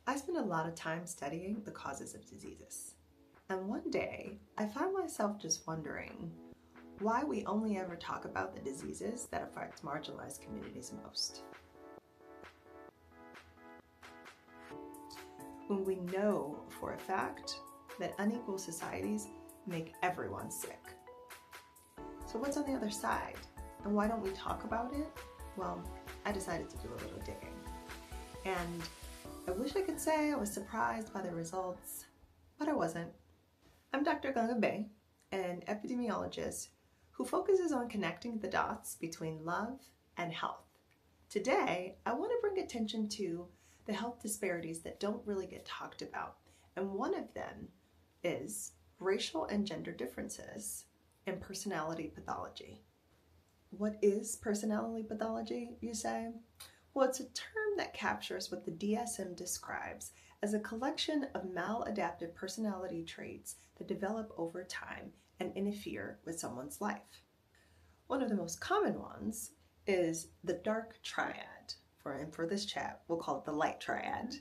I spend a lot of time studying the causes of diseases. And one day, I found myself just wondering why we only ever talk about the diseases that affect marginalized communities most. When we know for a fact that unequal societies make everyone sick. So what's on the other side? And why don't we talk about it? Well, I decided to do a little digging. And I wish I could say I was surprised by the results, but I wasn't. I'm Dr. Ganga Bay, an epidemiologist who focuses on connecting the dots between love and health. Today, I want to bring attention to the health disparities that don't really get talked about. And one of them is racial and gender differences in personality pathology. What is personality pathology, you say? Well, it's a term that captures what the DSM describes as a collection of maladaptive personality traits that develop over time and interfere with someone's life. One of the most common ones is the dark triad, for this chat, we'll call it the light triad: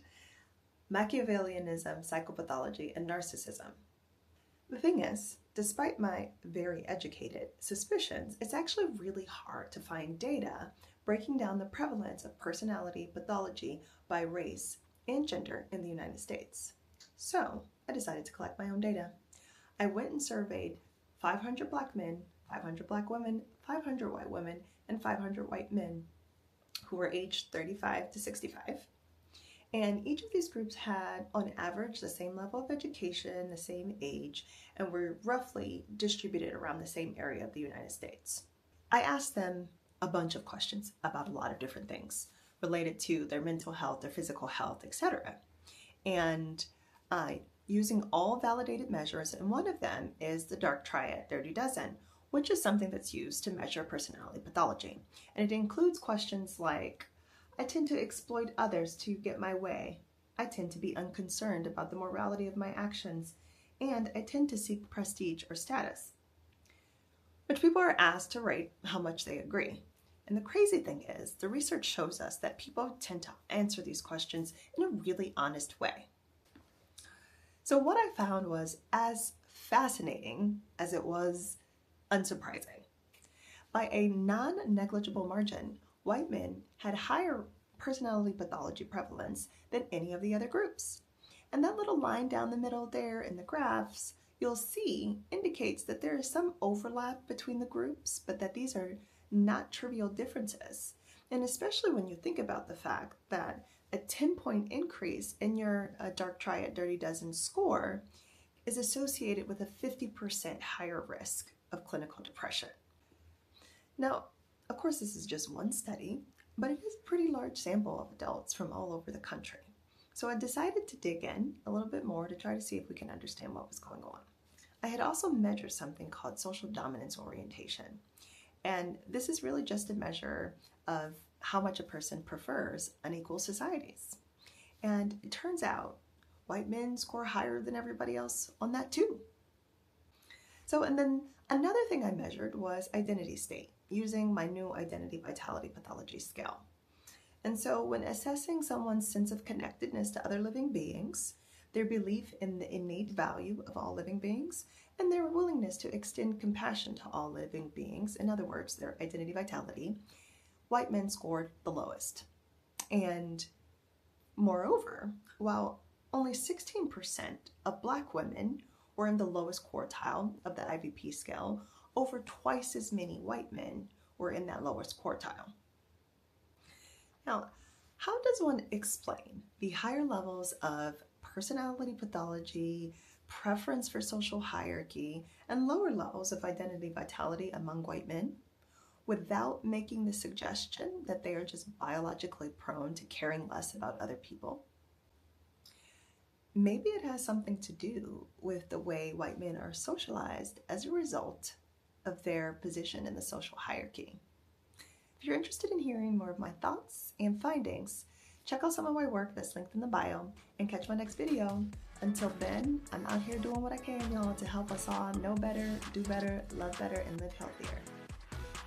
Machiavellianism, psychopathology, and narcissism. The thing is, despite my very educated suspicions, it's actually really hard to find data breaking down the prevalence of personality pathology by race and gender in the United States. So I decided to collect my own data. I went and surveyed 500 Black men, 500 Black women, 500 white women, and 500 white men who were aged 35 to 65. And each of these groups had, on average, the same level of education, the same age, and were roughly distributed around the same area of the United States. I asked them a bunch of questions about a lot of different things related to their mental health, their physical health, etc. And using all validated measures, and one of them is the dark triad, Dirty Dozen, which is something that's used to measure personality pathology. And it includes questions like, I tend to exploit others to get my way. I tend to be unconcerned about the morality of my actions, and I tend to seek prestige or status. Which people are asked to rate how much they agree. And the crazy thing is, the research shows us that people tend to answer these questions in a really honest way. So what I found was as fascinating as it was unsurprising. By a non-negligible margin, white men had higher personality pathology prevalence than any of the other groups. And that little line down the middle there in the graphs, you'll see indicates that there is some overlap between the groups, but that these are not trivial differences. And especially when you think about the fact that a 10-point increase in your dark triad Dirty Dozen score is associated with a 50% higher risk of clinical depression. Now, of course, this is just one study, but it is a pretty large sample of adults from all over the country. So I decided to dig in a little bit more to try to see if we can understand what was going on. I had also measured something called social dominance orientation. And this is really just a measure of how much a person prefers unequal societies. And it turns out white men score higher than everybody else on that too. So, and then another thing I measured was identity state using my new Identity Vitality-Pathology scale. And so when assessing someone's sense of connectedness to other living beings, their belief in the innate value of all living beings, and their willingness to extend compassion to all living beings, in other words, their identity vitality, white men scored the lowest. And moreover, while only 16% of Black women were in the lowest quartile of the IVP scale, over twice as many white men were in that lowest quartile. Now, how does one explain the higher levels of personality pathology, preference for social hierarchy, and lower levels of identity vitality among white men without making the suggestion that they are just biologically prone to caring less about other people? Maybe it has something to do with the way white men are socialized as a result of their position in the social hierarchy. If you're interested in hearing more of my thoughts and findings, check out some of my work that's linked in the bio and catch my next video. Until then, I'm out here doing what I can, y'all, to help us all know better, do better, love better, and live healthier.